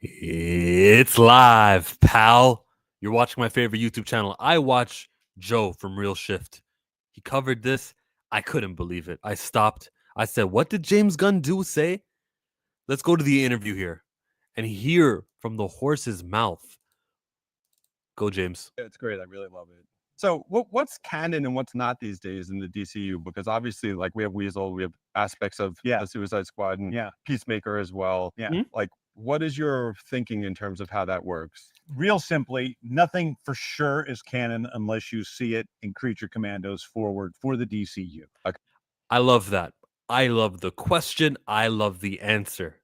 It's live, pal. You're watching my favorite YouTube channel. I watch Joe from Real Shift. He covered this. I couldn't believe it. I stopped. I said, what did James Gunn say? Let's go to the interview here and hear from the horse's mouth. Go, James. It's great. I really love it. So what's canon and what's not these days in the DCU? Because obviously, like, we have Weasel, we have aspects of the Suicide Squad and Peacemaker as well. Like, what is your thinking in terms of how that works? Real simply, nothing for sure is canon unless you see it in Creature Commandos forward for the DCU. Okay. I love that. I love the question. I love the answer.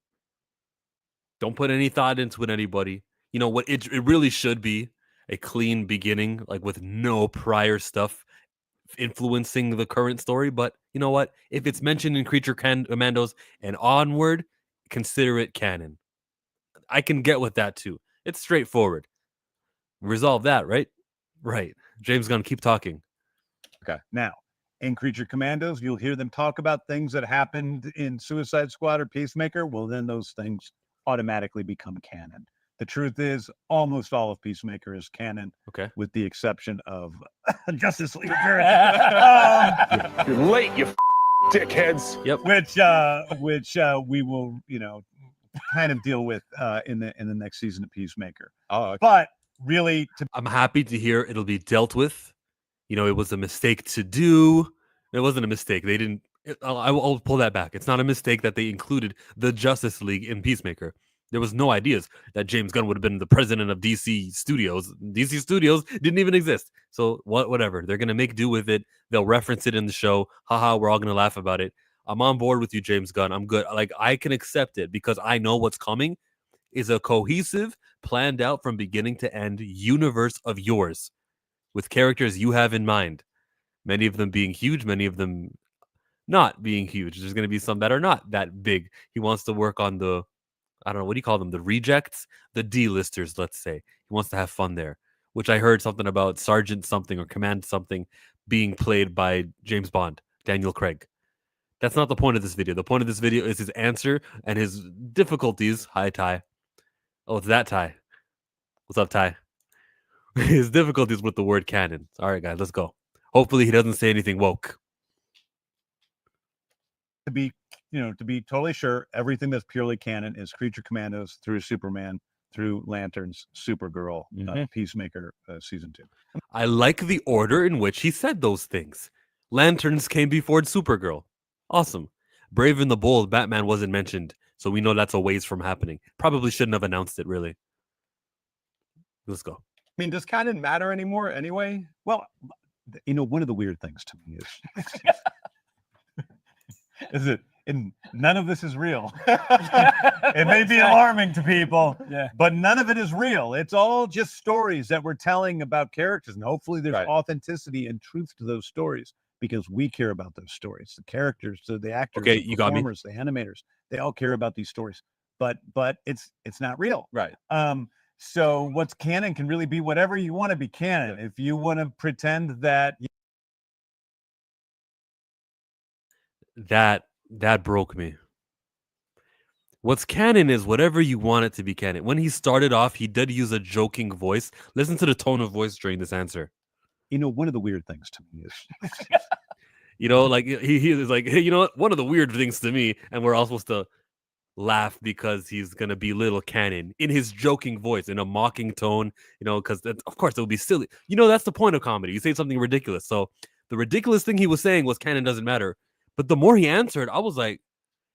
Don't put any thought into it, anybody. You know what? It really should be a clean beginning, like with no prior stuff influencing the current story. But you know what? If it's mentioned in Creature Commandos and onward, consider it canon. I can get with that too. It's straightforward. Resolve that, right? Right. James Gunn, keep talking. Okay. Now, in Creature Commandos, you'll hear them talk about things that happened in Suicide Squad or Peacemaker. Well, then those things automatically become canon. The truth is, almost all of Peacemaker is canon, with the exception of Justice League. You're late, you dickheads. Yep. Which we will, kind of deal with in the next season of Peacemaker. Oh, okay. But really, I'm happy to hear it'll be dealt with. You know, it was a mistake to do. It wasn't a mistake. They didn't. I'll pull that back. It's not a mistake that they included the Justice League in Peacemaker. There was no ideas that James Gunn would have been the president of DC Studios. DC Studios didn't even exist. So whatever. They're going to make do with it. They'll reference it in the show. Haha, we're all going to laugh about it. I'm on board with you, James Gunn. I'm good. Like, I can accept it because I know what's coming is a cohesive, planned out from beginning to end universe of yours with characters you have in mind. Many of them being huge, many of them not being huge. There's going to be some that are not that big. He wants to work on the, I don't know, what do you call them? The rejects? The D-listers, let's say. He wants to have fun there, which I heard something about Sergeant something or Command something being played by James Bond, Daniel Craig. That's not the point of this video. The point of this video is his answer and his difficulties. Hi, Ty. Oh, it's that Ty. What's up, Ty? His difficulties with the word canon. All right, guys, let's go. Hopefully he doesn't say anything woke. To be totally sure, everything that's purely canon is Creature Commandos through Superman, through Lanterns, Supergirl, Peacemaker, season 2. I like the order in which he said those things. Lanterns came before Supergirl. Awesome. Brave and the Bold, Batman wasn't mentioned, so we know that's a ways from happening. Probably shouldn't have announced it, really. Let's go. I mean, does canon matter anymore anyway? Well, one of the weird things to me is it, and none of this is real. It may be alarming to people, but none of it is real. It's all just stories that we're telling about characters, and hopefully there's authenticity and truth to those stories because we care about those stories. The characters, the actors, the performers, the animators, they all care about these stories. But it's not real. Right. So what's canon can really be whatever you want to be canon. If you want to pretend that that broke me. What's canon is whatever you want it to be canon. When he started off, he did use a joking voice. Listen to the tone of voice during this answer. One of the weird things to me is like he is like, hey, one of the weird things to me, and we're all supposed to laugh because he's gonna belittle canon in his joking voice, in a mocking tone, because of course it would be silly. That's the point of comedy. You say something ridiculous. So the ridiculous thing he was saying was canon doesn't matter. But the more he answered, I was like,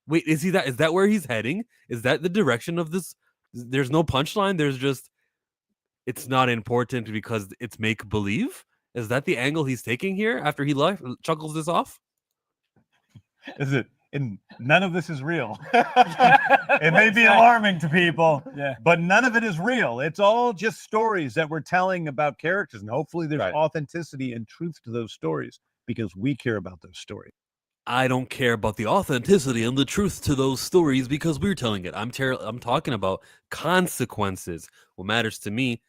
wait, is that where he's heading? Is that the direction of this? There's no punchline. There's just, it's not important because it's make believe. Is that the angle he's taking here after he chuckles this off? Is it? And none of this is real. It may be alarming to people, but none of it is real. It's all just stories that we're telling about characters, and hopefully there's authenticity and truth to those stories because we care about those stories. I don't care about the authenticity and the truth to those stories because we're telling it. I'm talking about consequences. What matters to me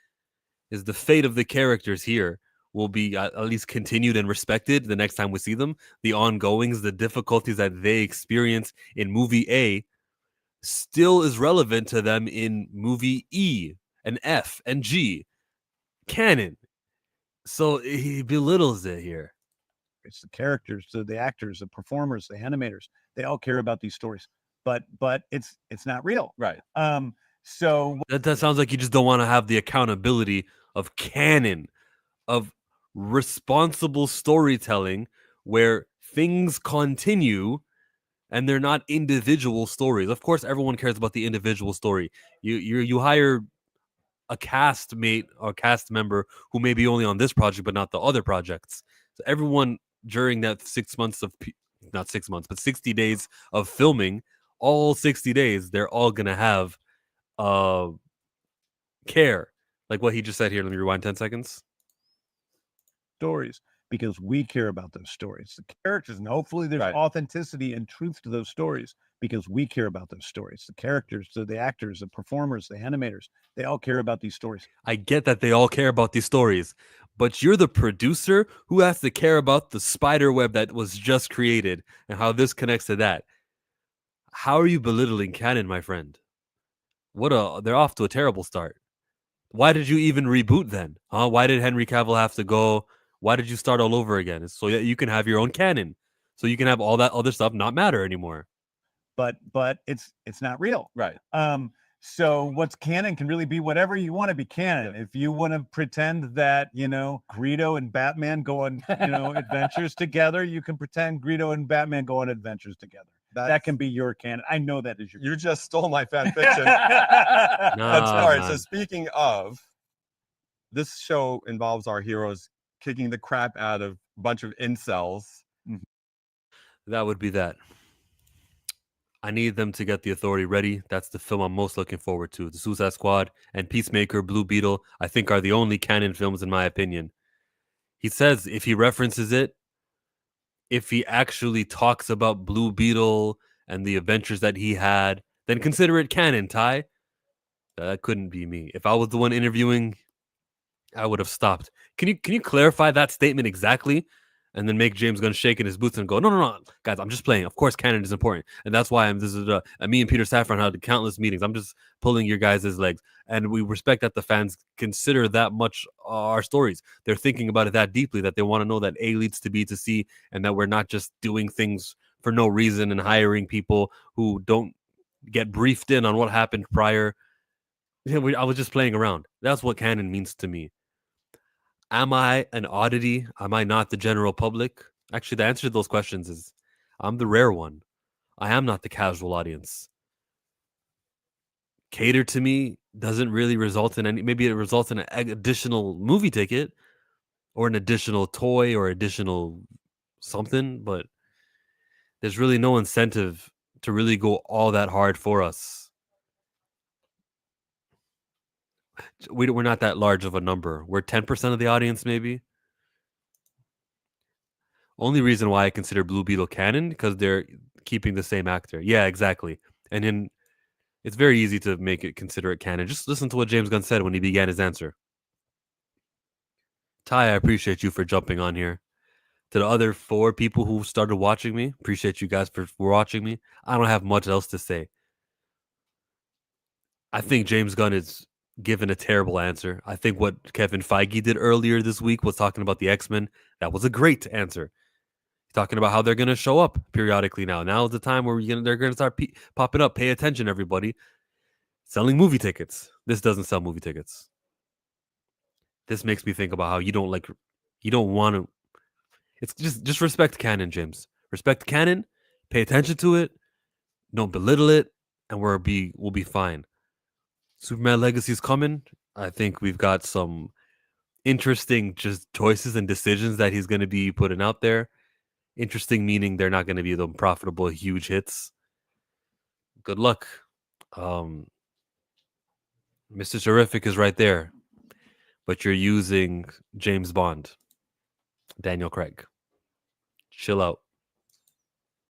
is the fate of the characters here will be at least continued and respected the next time we see them. The ongoings, the difficulties that they experience in movie A still is relevant to them in movie E and F and G canon. So he belittles it here. It's the characters, the actors, the performers, the animators. They all care about these stories, but it's not real. Right. So that sounds like you just don't want to have the accountability of canon, of responsible storytelling where things continue and they're not individual stories. Of course, everyone cares about the individual story. You hire a cast mate or cast member who may be only on this project but not the other projects. So everyone during that 6 months of not 6 months but 60 days of filming, all 60 days, they're all gonna have care. Like what he just said here. Let me rewind 10 seconds. stories, because we care about those stories, the characters, and hopefully there's authenticity and truth to those stories because we care about those stories, the characters, the actors, the performers, the animators. They all care about these stories. I get that they all care about these stories, but you're the producer who has to care about the spider web that was just created and how this connects to that. How are you belittling canon, my friend? They're off to a terrible start. Why did you even reboot then? Huh? Why did Henry Cavill have to go? Why did you start all over again? So that you can have your own canon. So you can have all that other stuff not matter anymore. But it's not real. Right. So what's canon can really be whatever you want to be canon. If you want to pretend that, Greedo and Batman go on, adventures together, you can pretend Greedo and Batman go on adventures together. That can be your canon. I know that is your You just stole my fan fiction. That's all right. Man. So speaking of, this show involves our heroes kicking the crap out of a bunch of incels. That would be that. I need them to get the Authority ready. That's the film I'm most looking forward to. The Suicide Squad and Peacemaker, Blue Beetle, I think are the only canon films in my opinion. He says if he references it, if he actually talks about Blue Beetle and the adventures that he had, then consider it canon, Ty. That couldn't be me. If I was the one interviewing, I would have stopped. Can you clarify that statement exactly? And then make James Gunn shake in his boots and go, no, guys, I'm just playing. Of course, canon is important, and that's why me and Peter Safran had countless meetings. I'm just pulling your guys' legs, and we respect that the fans consider that much our stories. They're thinking about it that deeply that they want to know that A leads to B to C, and that we're not just doing things for no reason and hiring people who don't get briefed in on what happened prior. I was just playing around. That's what canon means to me. Am I an oddity? Am I not the general public? Actually, the answer to those questions is I'm the rare one. I am not the casual audience. Cater to me doesn't really result in any, maybe it results in an additional movie ticket or an additional toy or additional something, but there's really no incentive to really go all that hard for us. We're not that large of a number. We're 10% of the audience, maybe. Only reason why I consider Blue Beetle canon because they're keeping the same actor. Yeah, exactly. And then it's very easy to make it consider it canon. Just listen to what James Gunn said when he began his answer. Ty, I appreciate you for jumping on here. To the other 4 people who started watching me, appreciate you guys for watching me. I don't have much else to say. I think James Gunn is given a terrible answer. I think what Kevin Feige did earlier this week was talking about the X-Men. That was a great answer. Talking about how they're going to show up periodically now. Now is the time where they're going to start popping up. Pay attention, everybody. Selling movie tickets. This doesn't sell movie tickets. This makes me think about how you don't want to. It's just respect canon, James. Respect canon. Pay attention to it. Don't belittle it, and we'll be fine. Superman Legacy is coming. I think we've got some interesting just choices and decisions that he's going to be putting out there. Interesting meaning they're not going to be the profitable, huge hits. Good luck. Mr. Terrific is right there. But you're using James Bond. Daniel Craig. Chill out.